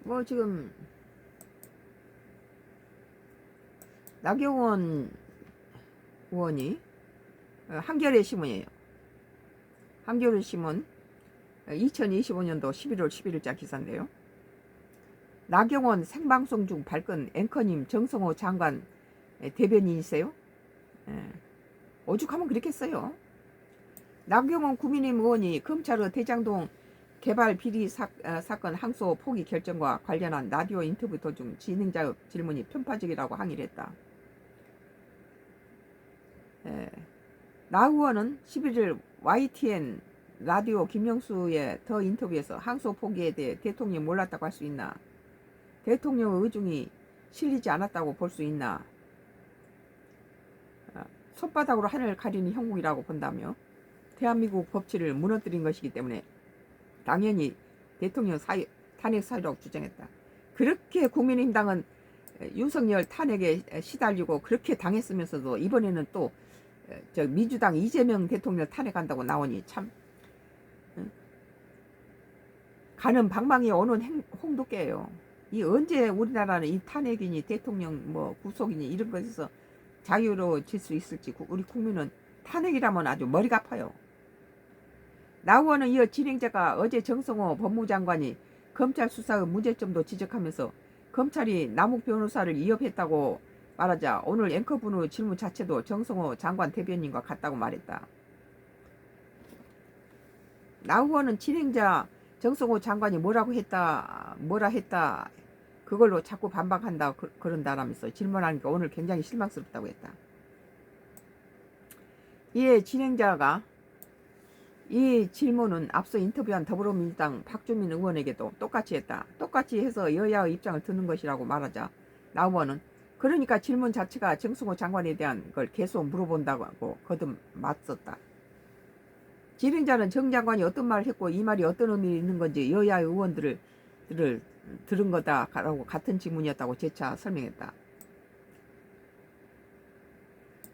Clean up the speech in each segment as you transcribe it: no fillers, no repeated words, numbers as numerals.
뭐 지금 나경원 의원이 한겨레 신문이에요. 한겨레 신문 2025년도 11월 11일자 기사인데요. 나경원 생방송 중 발끈 앵커님 정성호 장관 대변인이세요? 오죽하면 그랬겠어요. 나경원 국민의힘 의원이 검찰의 대장동 개발 비리 사건 항소 포기 결정과 관련한 라디오 인터뷰 도중 진행자 질문이 편파적이라고 항의를 했다. 나 의원은 11일 YTN 라디오 김영수의 더 인터뷰에서 항소 포기에 대해 대통령이 몰랐다고 할 수 있나? 대통령의 의중이 실리지 않았다고 볼 수 있나? 손바닥으로 하늘을 가리는 형국이라고 본다며 대한민국 법치를 무너뜨린 것이기 때문에 당연히 대통령 탄핵 사유라고 주장했다. 그렇게 국민의힘당은 윤석열 탄핵에 시달리고 그렇게 당했으면서도 이번에는 또 민주당 이재명 대통령 탄핵한다고 나오니 참 가는 방망이에 오는 홍두깨예요. 이 언제 우리나라는 이 탄핵이니 대통령 뭐 구속이니 이런 것에서 자유로워질 수 있을지 우리 국민은 탄핵이라면 아주 머리가 아파요. 나 의원은 이어 진행자가 어제 정성호 법무장관이 검찰 수사의 문제점도 지적하면서 검찰이 남욱 변호사를 위협했다고 말하자 오늘 앵커분의 질문 자체도 정성호 장관 대변인과 같다고 말했다. 나 의원은 진행자 정성호 장관이 뭐라 했다 그걸로 자꾸 반박한다 그런다라면서 질문하니까 오늘 굉장히 실망스럽다고 했다. 이에 진행자가 이 질문은 앞서 인터뷰한 더불어민주당 박주민 의원에게도 똑같이 했다. 똑같이 해서 여야의 입장을 듣는 것이라고 말하자 나 의원은 그러니까 질문 자체가 정성호 장관에 대한 걸 계속 물어본다고 거듭 맞섰다. 진행자는 정 장관이 어떤 말을 했고 이 말이 어떤 의미 있는 건지 여야의 의원들을 들은 거다라고 같은 질문이었다고 재차 설명했다.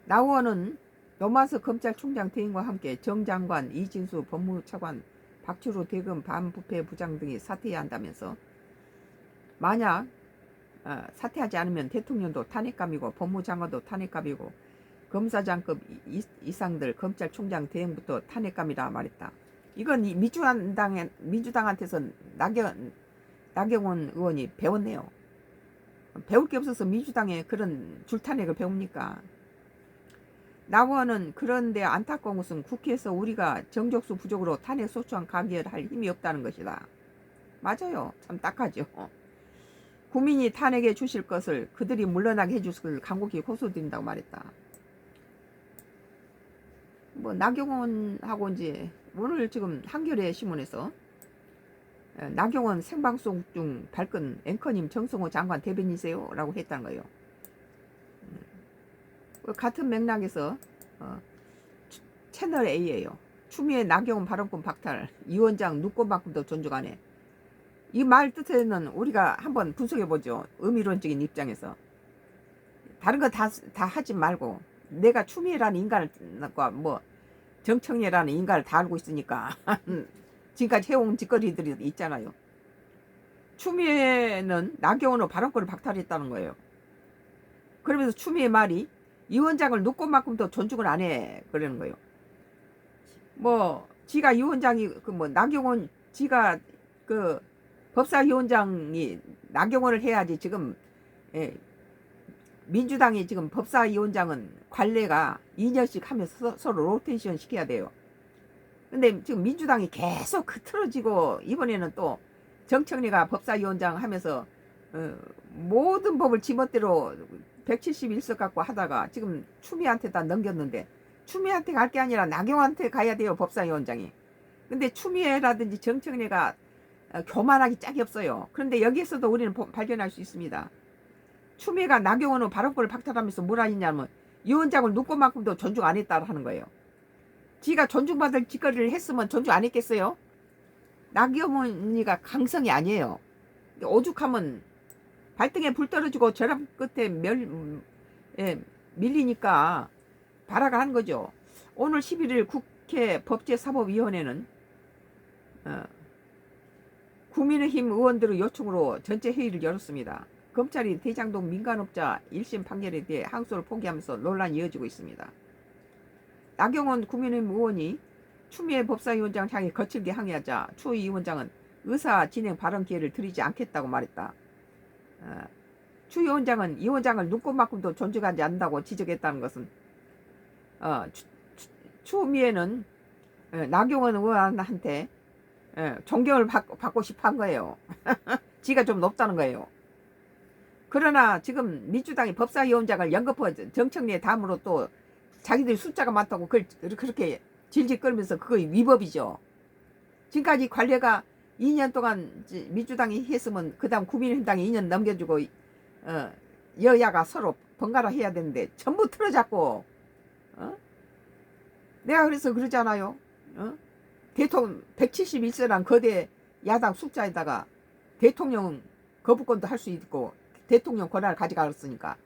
나 의원은 노마스 검찰총장 퇴임과 함께 정 장관, 이진수 법무차관, 박주로 대검 반부패 부장 등이 사퇴해야 한다면서 만약 사퇴하지 않으면 대통령도 탄핵감이고 법무장관도 탄핵감이고 검사장급 이상들 검찰총장 대행부터 탄핵감이라 말했다. 이건 민주당한테서 나경원 의원이 배웠네요. 배울 게 없어서 민주당에 그런 줄탄핵을 배웁니까? 나 의원은 그런데 안타까운 것은 국회에서 우리가 정족수 부족으로 탄핵 소추안 가결할 힘이 없다는 것이다. 맞아요. 참 딱하죠. 국민이 탄핵해 주실 것을 그들이 물러나게 해줄 것을 간곡히 호소드린다고 말했다. 뭐 나경원하고 이제 오늘 지금 한겨레 신문에서 나경원 생방송 중 발끈 앵커님 정성호 장관 대변인이세요? 라고 했다는 거예요. 같은 맥락에서 채널 A예요. 추미애 나경원 발언권 박탈, 이 원장 누권만큼도 존중 안 해. 이 말 뜻에는 우리가 한번 분석해보죠. 의미론적인 입장에서. 다른 거 다 하지 말고 내가 추미애라는 인간과 뭐 정청래라는 인간을 다 알고 있으니까 지금까지 해온 짓거리들이 있잖아요. 추미애는 나경원의 발언권을 박탈했다는 거예요. 그러면서 추미애 말이 이 원장을 누권만큼도 존중을 안 해 그러는 거예요. 뭐 지가 이 원장이 나경원 지가 법사위원장이 나경원을 해야지 지금 민주당이 지금 법사위원장은 관례가 2년씩 하면서 서로 로테이션 시켜야 돼요. 근데 지금 민주당이 계속 흐트러지고 이번에는 또 정청래가 법사위원장 하면서 모든 법을 지멋대로 171석 갖고 하다가 지금 추미애한테다 넘겼는데 추미애한테 갈 게 아니라 나경원한테 가야 돼요. 법사위원장이. 근데 추미애라든지 정청래가 교만하기 짝이 없어요. 그런데 여기에서도 우리는 발견할 수 있습니다. 추미애가 나경원의 발언권을 박탈하면서 뭐라 했냐면 이 원장을 누권만큼도 존중 안 했다 하는 거예요. 지가 존중받을 짓거리를 했으면 존중 안 했겠어요? 나경원이가 강성이 아니에요. 오죽하면 발등에 불 떨어지고 벼락 끝에 밀리니까 발화가 한 거죠. 오늘 11일 국회 법제사법위원회는 국민의힘 의원들의 요청으로 전체 회의를 열었습니다. 검찰이 대장동 민간업자 1심 판결에 대해 항소를 포기하면서 논란이 이어지고 있습니다. 나경원 국민의힘 의원이 추미애 법사위원장 향해 거칠게 항의하자 추 위원장은 의사 진행 발언 기회를 드리지 않겠다고 말했다. 추 위원장은 이 원장을 눈꼽만큼도 존중하지 않는다고 지적했다는 것은 추미애는 나경원 의원한테 존경을 받고 싶어 한 거예요. 지가 좀 높다는 거예요. 그러나 지금 민주당이 법사위원장을 연거푸 정청래 다음으로 또 자기들 숫자가 많다고 그렇게 질질 끌면서 그거 위법이죠. 지금까지 관례가 2년 동안 민주당이 했으면 그 다음 국민의힘당이 2년 넘겨주고 여야가 서로 번갈아 해야 되는데 전부 틀어잡고 내가 그래서 그러잖아요. 대통령 171세란 거대 야당 숫자에다가 대통령 거부권도 할 수 있고 대통령 권한을 가져갔으니까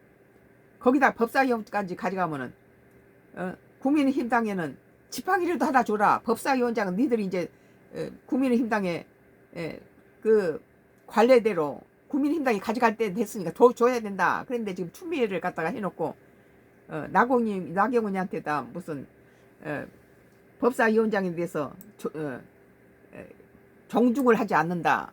거기다 법사위원까지 가져가면은 국민의힘당에는 지팡이라도 하나 줘라. 법사위원장은 니들이 이제 국민의힘당에 그 관례대로 국민의힘당이 가져갈 때 됐으니까 더 줘야 된다. 그런데 지금 추미애를 갖다가 해놓고 나경원이한테다 무슨 법사위원장에 대해서 존중을 하지 않는다.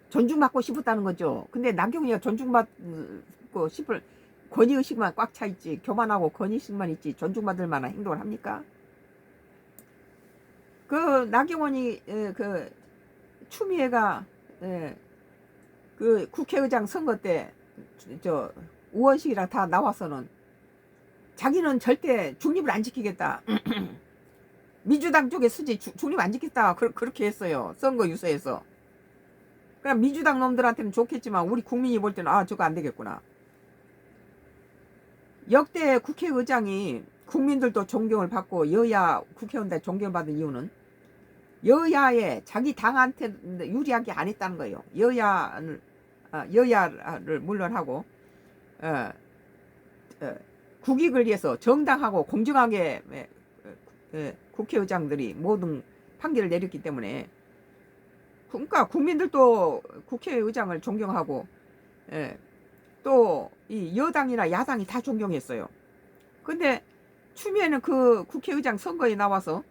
존중받고 싶었다는 거죠. 근데 나경원이가 존중받고 싶을 권위의식만 꽉 차 있지, 교만하고 권위의식만 있지 존중받을 만한 행동을 합니까? 그 나경원이 그 추미애가 그 국회의장 선거 때 저 우원식이랑 다 나와서는 자기는 절대 중립을 안 지키겠다. 민주당 쪽에 쓰지 중립 안 지켰다. 그렇게 했어요. 선거 유세에서. 그럼 민주당 놈들한테는 좋겠지만 우리 국민이 볼 때는 저거 안 되겠구나. 역대 국회의장이 국민들도 존경을 받고 여야 국회의원들 존경을 받은 이유는 여야에 자기 당한테 유리하게 안 했다는 거예요. 여야를 물론하고 국익을 위해서 정당하고 공정하게 국회의장들이 모든 판결을 내렸기 때문에 그러니까 국민들도 국회의장을 존경하고 또 이 여당이나 야당이 다 존경했어요. 근데 추미애는 그 국회의장 선거에 나와서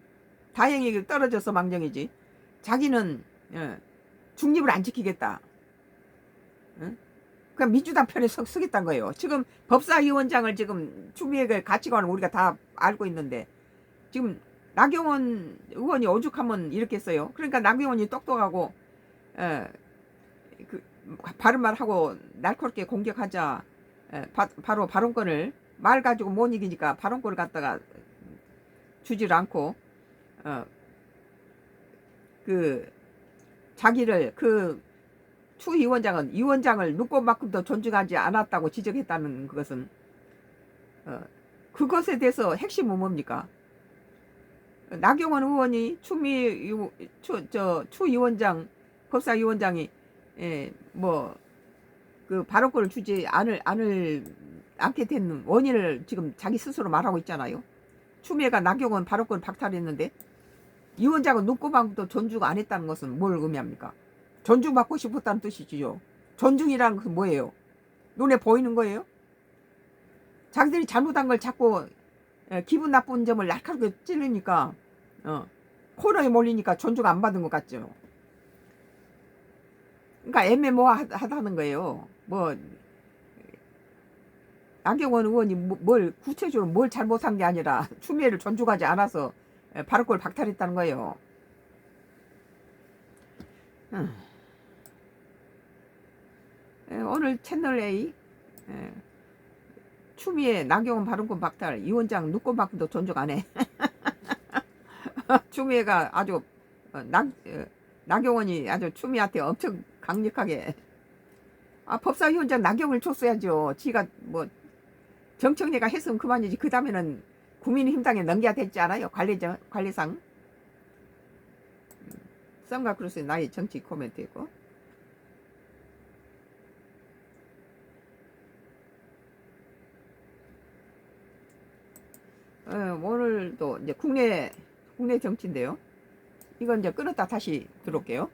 다행히 떨어져서 망정이지 자기는 중립을 안 지키겠다. 그냥 민주당 편에 서겠다는 거예요. 지금 법사위원장을 지금 추미애가 가치관을 우리가 다 알고 있는데 지금 나경원 의원이 오죽하면 이렇게 했어요. 그러니까 나경원이 똑똑하고 그 바른 말 하고 날카롭게 공격하자 바로 발언권을 말 가지고 못 이기니까 발언권을 갖다가 주질 않고 그 자기를 그 추 위원장은 위원장을 눈꼽만큼도 존중하지 않았다고 지적했다는 것은 그것에 대해서 핵심은 뭡니까? 나경원 의원이 추 위원장 법사위원장이 뭐 그 발언권을 주지 않게 된 원인을 지금 자기 스스로 말하고 있잖아요. 추미애가 나경원 발언권을 박탈했는데 위원장은 눈꼽만큼도 존중 안 했다는 것은 뭘 의미합니까? 존중받고 싶었다는 뜻이지요. 존중이라는 것은 뭐예요? 눈에 보이는 거예요? 자기들이 잘못한 걸 자꾸 기분 나쁜 점을 날카롭게 찔르니까 코너에 몰리니까 존중 안 받은 것 같죠. 그러니까 애매모호하다는 거예요. 뭐 나경원 의원이 뭘 구체적으로 뭘 잘못한 게 아니라 추미애를 존중하지 않아서 발언권을 박탈했다는 거예요. 오늘 채널 A 추미애 나경원 발언권 박탈 이 원장 눈꼽만큼도 존중 안 해. 추미애가 아주 나경원이 아주 추미애한테 엄청 강력하게 법사위원장 나경을 줬어야죠. 지가 뭐 정청래가 했으면 그만이지. 그 다음에는 국민의힘당에 넘겨야 됐지 않아요? 관리상. 썬가 크루스의 나의 정치 코멘트이고 오늘도 이제 국내 정치인데요. 이건 이제 끊었다 다시 들어올게요.